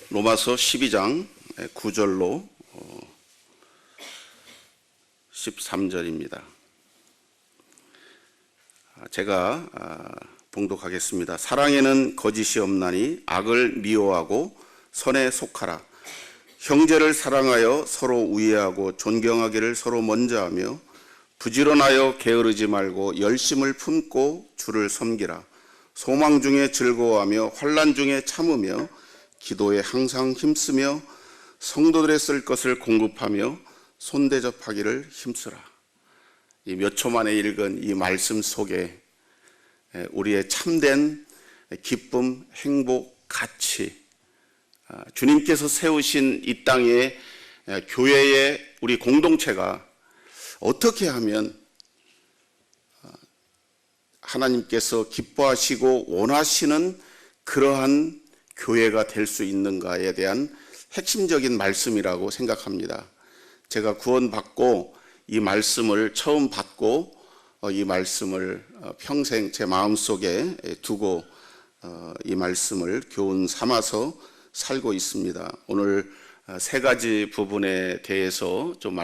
로마서 12장 9절로 13절입니다. 제가 봉독하겠습니다. 사랑에는 거짓이 없나니 악을 미워하고 선에 속하라. 형제를 사랑하여 서로 우애하고 존경하기를 서로 먼저 하며 부지런하여 게으르지 말고 열심을 품고 주를 섬기라. 소망 중에 즐거워하며 환난 중에 참으며 기도에 항상 힘쓰며 성도들의 쓸 것을 공급하며 손대접하기를 힘쓰라. 이 몇 초 만에 읽은 이 말씀 속에 우리의 참된 기쁨, 행복, 가치, 주님께서 세우신 이 땅의 교회의 우리 공동체가 어떻게 하면 하나님께서 기뻐하시고 원하시는 그러한 교회가 될 수 있는가에 대한 핵심적인 말씀이라고 생각합니다. 제가 구원받고 이 말씀을 처음 받고 이 말씀을 평생 제 마음속에 두고 이 말씀을 교훈 삼아서 살고 있습니다. 오늘 세 가지 부분에 대해서 좀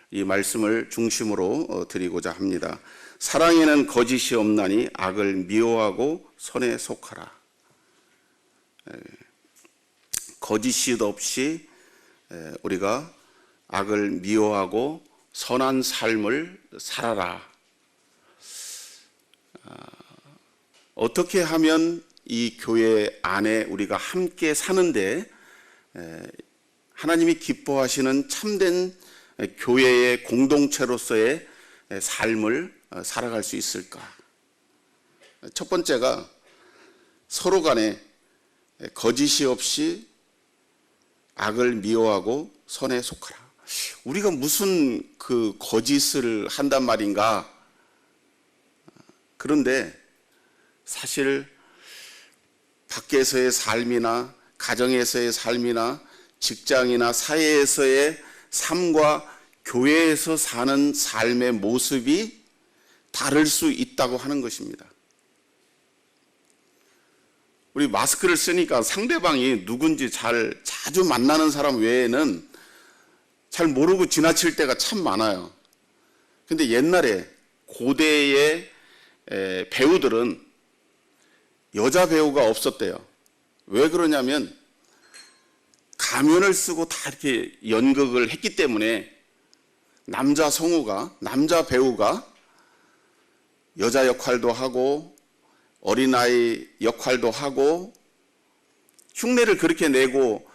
이 말씀을 중심으로 드리고자 합니다. 사랑에는 거짓이 없나니 악을 미워하고 선에 속하라. 거짓이 없이 우리가 악을 미워하고 선한 삶을 살아라. 어떻게 하면 이 교회 안에 우리가 함께 사는데 하나님이 기뻐하시는 참된 교회의 공동체로서의 삶을 살아갈 수 있을까? 첫 번째가 서로 간에 거짓이 없이 악을 미워하고 선에 속하라. 우리가 무슨 그 거짓을 한단 말인가? 그런데 사실 밖에서의 삶이나 가정에서의 삶이나 직장이나 사회에서의 삶과 교회에서 사는 삶의 모습이 다를 수 있다고 하는 것입니다. 우리 마스크를 쓰니까 상대방이 누군지 자주 만나는 사람 외에는 잘 모르고 지나칠 때가 참 많아요. 근데 옛날에 고대의 배우들은 여자 배우가 없었대요. 왜 그러냐면 가면을 쓰고 다 이렇게 연극을 했기 때문에 남자 성우가, 남자 배우가 여자 역할도 하고 어린아이 역할도 하고 흉내를 그렇게 내고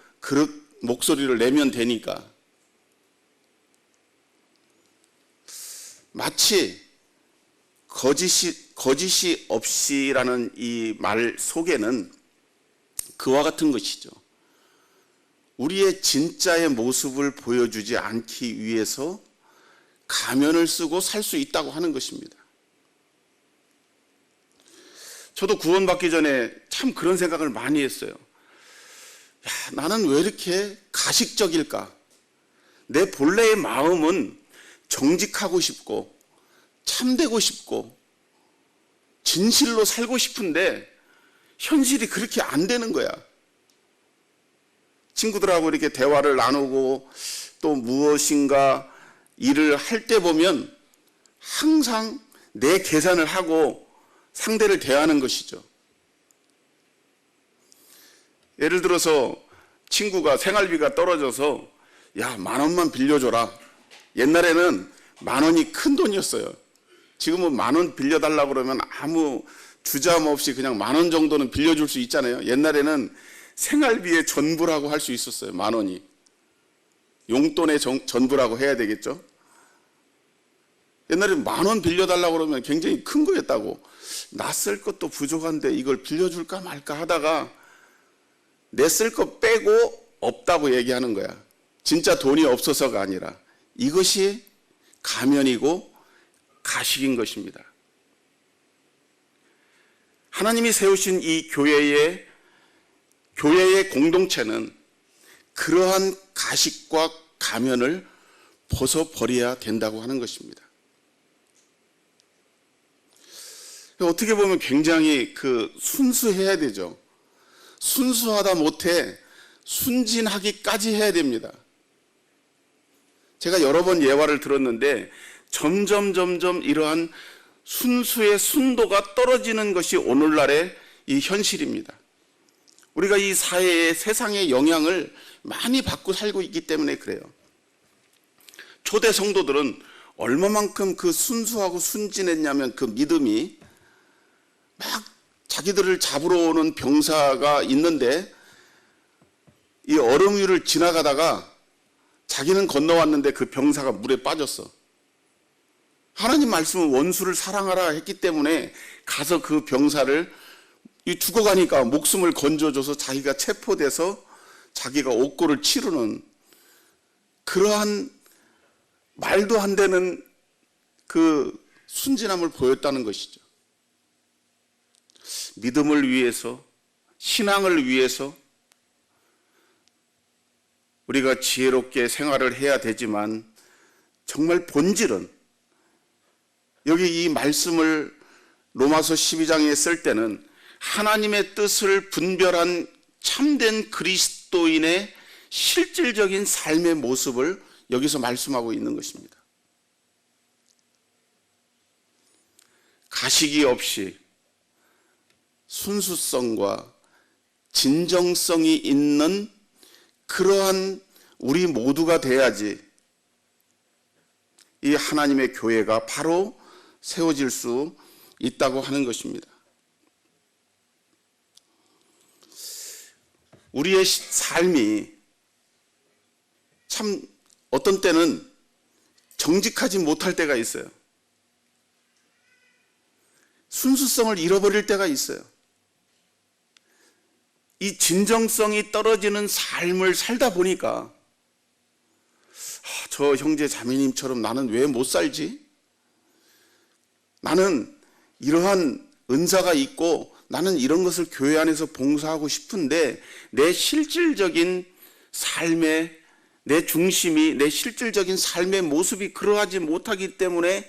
목소리를 내면 되니까 마치 거짓이 없이라는 이 말 속에는 그와 같은 것이죠. 우리의 진짜의 모습을 보여주지 않기 위해서 가면을 쓰고 살 수 있다고 하는 것입니다. 저도 구원받기 전에 참 그런 생각을 많이 했어요. 나는 왜 이렇게 가식적일까? 내 본래의 마음은 정직하고 싶고 참되고 싶고 진실로 살고 싶은데 현실이 그렇게 안 되는 거야. 친구들하고 이렇게 대화를 나누고 또 무엇인가 일을 할 때 보면 항상 내 계산을 하고 상대를 대하는 것이죠. 예를 들어서 친구가 생활비가 떨어져서 야, 10,000원만 빌려줘라. 옛날에는 10,000원이 큰 돈이었어요. 지금은 10,000원 빌려달라고 그러면 아무 주저함 없이 그냥 10,000원 정도는 빌려줄 수 있잖아요. 옛날에는 생활비의 전부라고 할 수 있었어요. 10,000원이. 용돈의 전부라고 해야 되겠죠. 옛날에 10,000원 빌려달라고 그러면 굉장히 큰 거였다고. 나 쓸 것도 부족한데 이걸 빌려줄까 말까 하다가 내 쓸 거 빼고 없다고 얘기하는 거야. 진짜 돈이 없어서가 아니라 이것이 가면이고 가식인 것입니다. 하나님이 세우신 이 교회의 공동체는 그러한 가식과 가면을 벗어버려야 된다고 하는 것입니다. 어떻게 보면 굉장히 순수해야 되죠. 순수하다 못해 순진하기까지 해야 됩니다. 제가 여러 번 예화를 들었는데 점점 이러한 순수의 순도가 떨어지는 것이 오늘날의 이 현실입니다. 우리가 이 사회의 세상의 영향을 많이 받고 살고 있기 때문에 그래요. 초대 성도들은 얼마만큼 그 순수하고 순진했냐면 그 믿음이 막 자기들을 잡으러 오는 병사가 있는데 이 얼음 위를 지나가다가 자기는 건너왔는데 그 병사가 물에 빠졌어. 하나님 말씀은 원수를 사랑하라 했기 때문에 가서 그 병사를 죽어가니까 목숨을 건져줘서 자기가 체포돼서 자기가 옥고를 치르는 그러한 말도 안 되는 그 순진함을 보였다는 것이죠. 믿음을 위해서, 신앙을 위해서 우리가 지혜롭게 생활을 해야 되지만 정말 본질은 여기 이 말씀을 로마서 12장에 쓸 때는 하나님의 뜻을 분별한 참된 그리스도인의 실질적인 삶의 모습을 여기서 말씀하고 있는 것입니다. 가식이 없이 순수성과 진정성이 있는 그러한 우리 모두가 돼야지 이 하나님의 교회가 바로 세워질 수 있다고 하는 것입니다. 우리의 삶이 참 어떤 때는 정직하지 못할 때가 있어요. 순수성을 잃어버릴 때가 있어요. 이 진정성이 떨어지는 삶을 살다 보니까 저 형제 자매님처럼 나는 왜 못 살지? 나는 이러한 은사가 있고 나는 이런 것을 교회 안에서 봉사하고 싶은데 내 실질적인 삶의 내 중심이 내 실질적인 삶의 모습이 그러하지 못하기 때문에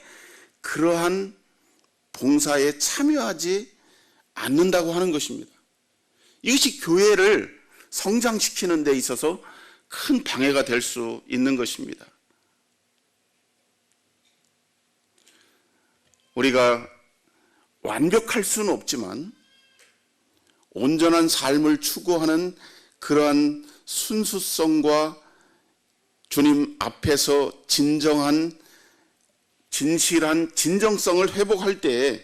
그러한 봉사에 참여하지 않는다고 하는 것입니다. 이것이 교회를 성장시키는 데 있어서 큰 방해가 될 수 있는 것입니다. 우리가 완벽할 수는 없지만 온전한 삶을 추구하는 그러한 순수성과 주님 앞에서 진정한 진실한 진정성을 회복할 때에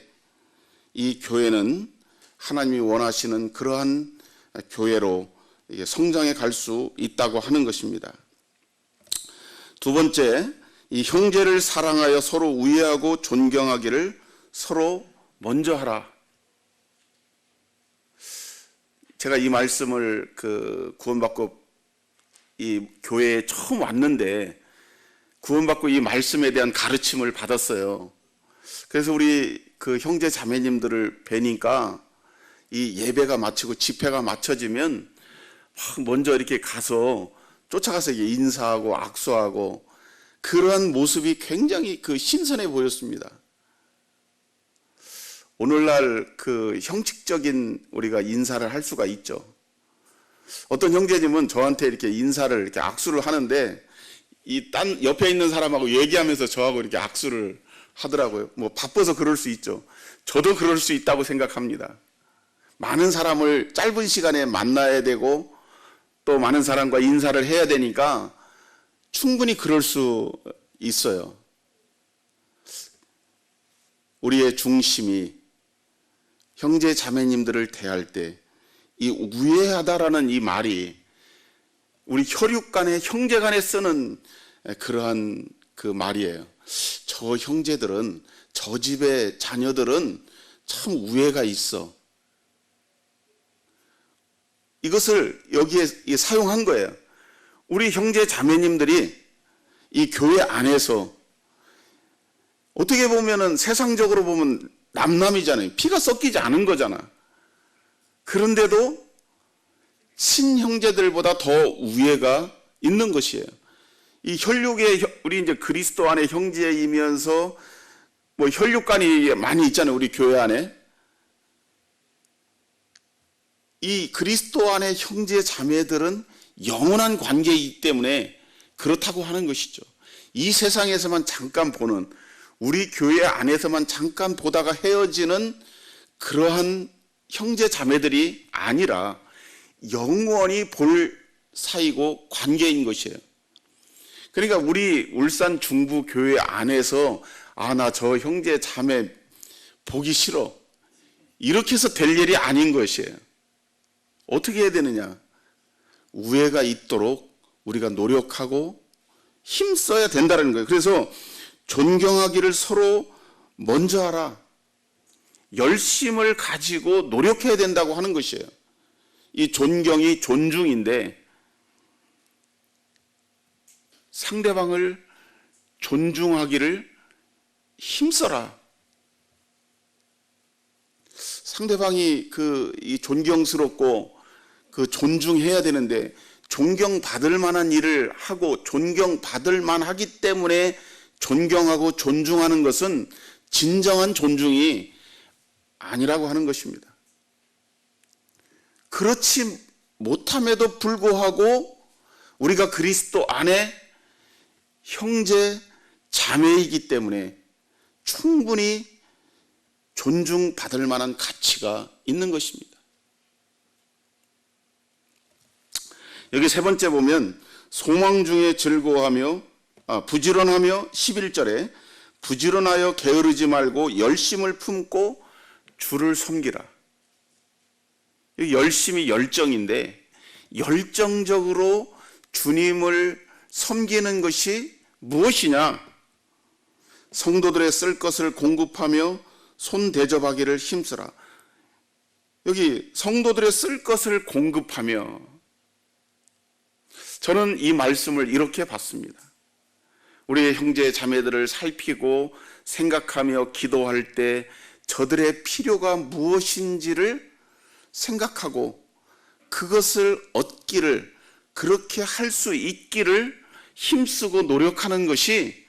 이 교회는 하나님이 원하시는 그러한 교회로 성장해 갈 수 있다고 하는 것입니다. 두 번째, 이 형제를 사랑하여 서로 우애하고 존경하기를 서로 먼저 하라. 제가 이 말씀을 구원받고 이 교회에 처음 왔는데 구원받고 이 말씀에 대한 가르침을 받았어요. 그래서 우리 그 형제 자매님들을 뵈니까 이 예배가 마치고 집회가 마쳐지면 먼저 이렇게 가서 쫓아가서 인사하고 악수하고 그러한 모습이 굉장히 신선해 보였습니다. 오늘날 형식적인 우리가 인사를 할 수가 있죠. 어떤 형제님은 저한테 이렇게 인사를 이렇게 악수를 하는데 이 딴 옆에 있는 사람하고 얘기하면서 저하고 이렇게 악수를 하더라고요. 뭐 바빠서 그럴 수 있죠. 저도 그럴 수 있다고 생각합니다. 많은 사람을 짧은 시간에 만나야 되고 또 많은 사람과 인사를 해야 되니까 충분히 그럴 수 있어요. 우리의 중심이 형제 자매님들을 대할 때 이 우애하다라는 이 말이 우리 혈육 간에 형제 간에 쓰는 그러한 그 말이에요. 저 형제들은 저 집의 자녀들은 참 우애가 있어. 이것을 여기에 사용한 거예요. 우리 형제 자매님들이 이 교회 안에서 어떻게 보면은 세상적으로 보면 남남이잖아요. 피가 섞이지 않은 거잖아. 그런데도 친형제들보다 더 우애가 있는 것이에요. 이 혈육의 우리 이제 그리스도 안에 형제이면서 뭐 혈육간이 많이 있잖아요. 우리 교회 안에. 이 그리스도 안의 형제 자매들은 영원한 관계이기 때문에 그렇다고 하는 것이죠. 이 세상에서만 잠깐 보는, 우리 교회 안에서만 잠깐 보다가 헤어지는 그러한 형제 자매들이 아니라 영원히 볼 사이고 관계인 것이에요. 그러니까 우리 울산 중부 교회 안에서 나 저 형제 자매 보기 싫어, 이렇게 해서 될 일이 아닌 것이에요. 어떻게 해야 되느냐? 우애가 있도록 우리가 노력하고 힘써야 된다는 거예요. 그래서 존경하기를 서로 먼저 하라, 열심을 가지고 노력해야 된다고 하는 것이에요. 이 존경이 존중인데, 상대방을 존중하기를 힘써라. 상대방이 이 존경스럽고 존중해야 되는데, 존경받을 만한 일을 하고 존경받을 만하기 때문에 존경하고 존중하는 것은 진정한 존중이 아니라고 하는 것입니다. 그렇지 못함에도 불구하고 우리가 그리스도 안에 형제 자매이기 때문에 충분히 존중받을 만한 가치가 있는 것입니다. 여기 세 번째 보면 소망 중에 즐거워하며 부지런하며 11절에 부지런하여 게으르지 말고 열심을 품고 주를 섬기라. 열심이 열정인데, 열정적으로 주님을 섬기는 것이 무엇이냐? 성도들의 쓸 것을 공급하며 손 대접하기를 힘쓰라. 여기 성도들의 쓸 것을 공급하며, 저는 이 말씀을 이렇게 봤습니다. 우리의 형제 자매들을 살피고 생각하며 기도할 때 저들의 필요가 무엇인지를 생각하고 그것을 얻기를, 그렇게 할 수 있기를 힘쓰고 노력하는 것이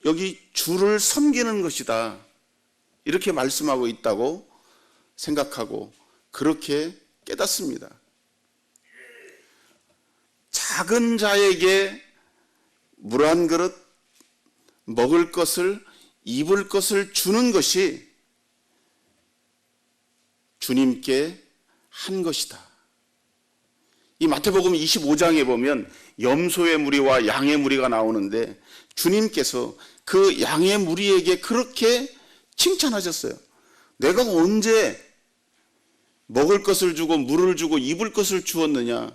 여기 주를 섬기는 것이다, 이렇게 말씀하고 있다고 생각하고 그렇게 깨닫습니다. 작은 자에게 물 한 그릇, 먹을 것을, 입을 것을 주는 것이 주님께 한 것이다. 이 마태복음 25장에 보면 염소의 무리와 양의 무리가 나오는데, 주님께서 그 양의 무리에게 그렇게 칭찬하셨어요. 내가 언제 먹을 것을 주고 물을 주고 입을 것을 주었느냐?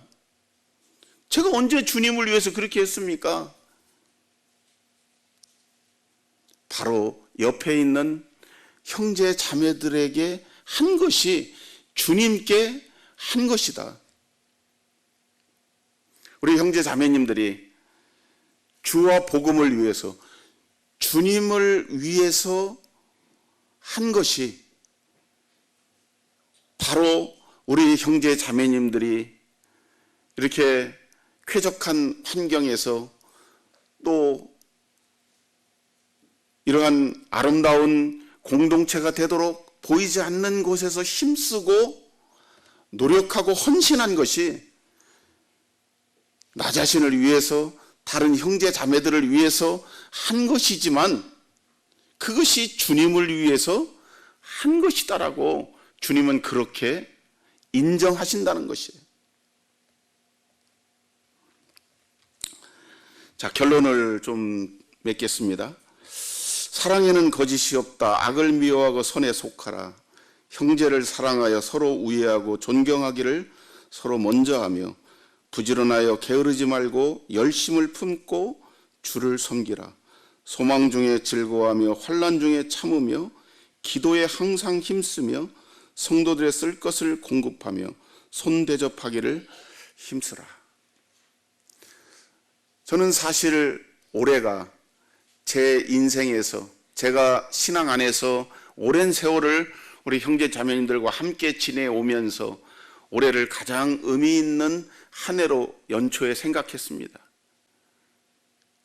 제가 언제 주님을 위해서 그렇게 했습니까? 바로 옆에 있는 형제 자매들에게 한 것이 주님께 한 것이다. 우리 형제 자매님들이 주와 복음을 위해서, 주님을 위해서 한 것이 바로 우리 형제 자매님들이 이렇게 쾌적한 환경에서 또 이러한 아름다운 공동체가 되도록 보이지 않는 곳에서 힘쓰고 노력하고 헌신한 것이 나 자신을 위해서, 다른 형제 자매들을 위해서 한 것이지만 그것이 주님을 위해서 한 것이다라고 주님은 그렇게 인정하신다는 것이에요. 자, 결론을 좀 맺겠습니다. 사랑에는 거짓이 없다. 악을 미워하고 선에 속하라. 형제를 사랑하여 서로 우애하고 존경하기를 서로 먼저 하며 부지런하여 게으르지 말고 열심을 품고 주를 섬기라. 소망 중에 즐거워하며 환난 중에 참으며 기도에 항상 힘쓰며 성도들의 쓸 것을 공급하며 손 대접하기를 힘쓰라. 저는 사실 올해가 제 인생에서, 제가 신앙 안에서 오랜 세월을 우리 형제 자매님들과 함께 지내오면서 올해를 가장 의미 있는 한 해로 연초에 생각했습니다.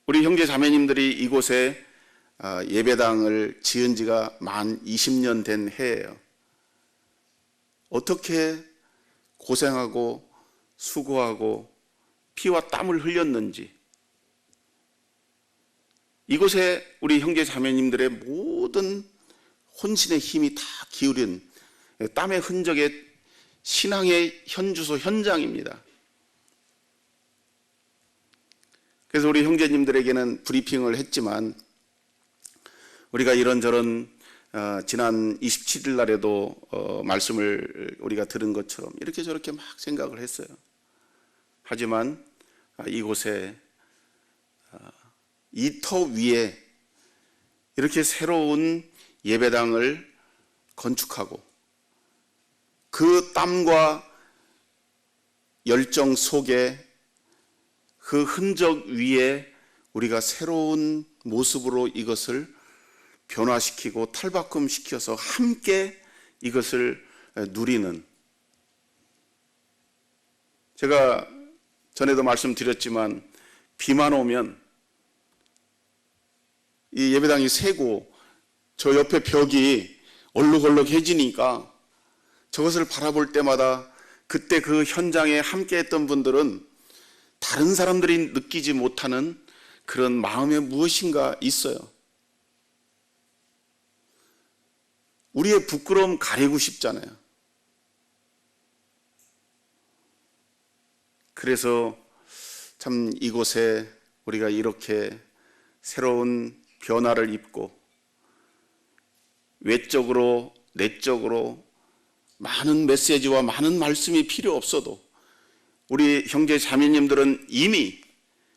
우리 형제 자매님들이 이곳에 예배당을 지은 지가 만 20년 된 해예요. 어떻게 고생하고 수고하고 피와 땀을 흘렸는지, 이곳에 우리 형제 자매님들의 모든 혼신의 힘이 다 기울인 땀의 흔적의 신앙의 현주소 현장입니다. 그래서 우리 형제님들에게는 브리핑을 했지만 우리가 이런저런 지난 27일 날에도 말씀을 우리가 들은 것처럼 이렇게 저렇게 막 생각을 했어요. 하지만 이곳에 이 터 위에 이렇게 새로운 예배당을 건축하고 그 땀과 열정 속에 그 흔적 위에 우리가 새로운 모습으로 이것을 변화시키고 탈바꿈시켜서 함께 이것을 누리는, 제가 전에도 말씀드렸지만 비만 오면 이 예배당이 새고 저 옆에 벽이 얼룩얼룩해지니까 저것을 바라볼 때마다 그때 그 현장에 함께 했던 분들은 다른 사람들이 느끼지 못하는 그런 마음에 무엇인가 있어요. 우리의 부끄러움 가리고 싶잖아요. 그래서 참 이곳에 우리가 이렇게 새로운 변화를 입고 외적으로 내적으로 많은 메시지와 많은 말씀이 필요 없어도 우리 형제 자매님들은 이미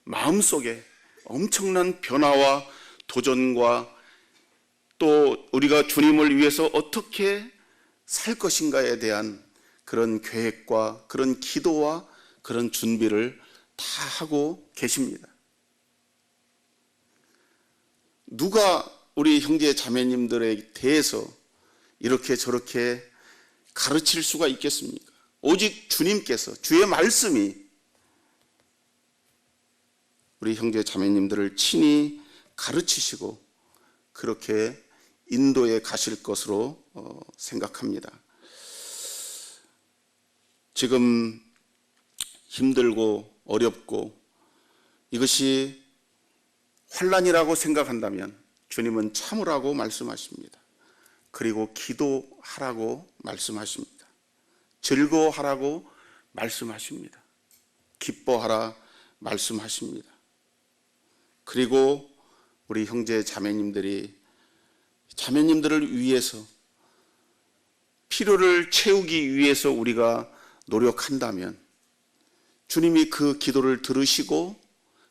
마음속에 엄청난 변화와 도전과 또 우리가 주님을 위해서 어떻게 살 것인가에 대한 그런 계획과 그런 기도와 그런 준비를 다 하고 계십니다. 누가 우리 형제 자매님들에 대해서 이렇게 저렇게 가르칠 수가 있겠습니까? 오직 주님께서, 주의 말씀이 우리 형제 자매님들을 친히 가르치시고 그렇게 인도에 가실 것으로 생각합니다. 지금 힘들고 어렵고 이것이 환난이라고 생각한다면 주님은 참으라고 말씀하십니다. 그리고 기도하라고 말씀하십니다. 즐거워하라고 말씀하십니다. 기뻐하라 말씀하십니다. 그리고 우리 형제 자매님들이 자매님들을 위해서 필요를 채우기 위해서 우리가 노력한다면 주님이 그 기도를 들으시고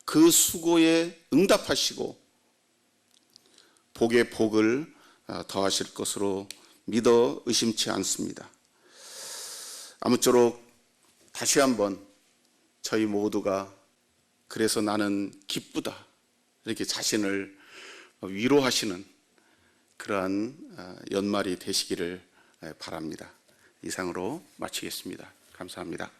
그 수고에 응답하시고 복의 복을 더하실 것으로 믿어 의심치 않습니다. 아무쪼록 다시 한번 저희 모두가 그래서 나는 기쁘다 이렇게 자신을 위로하시는 그러한 연말이 되시기를 바랍니다. 이상으로 마치겠습니다. 감사합니다.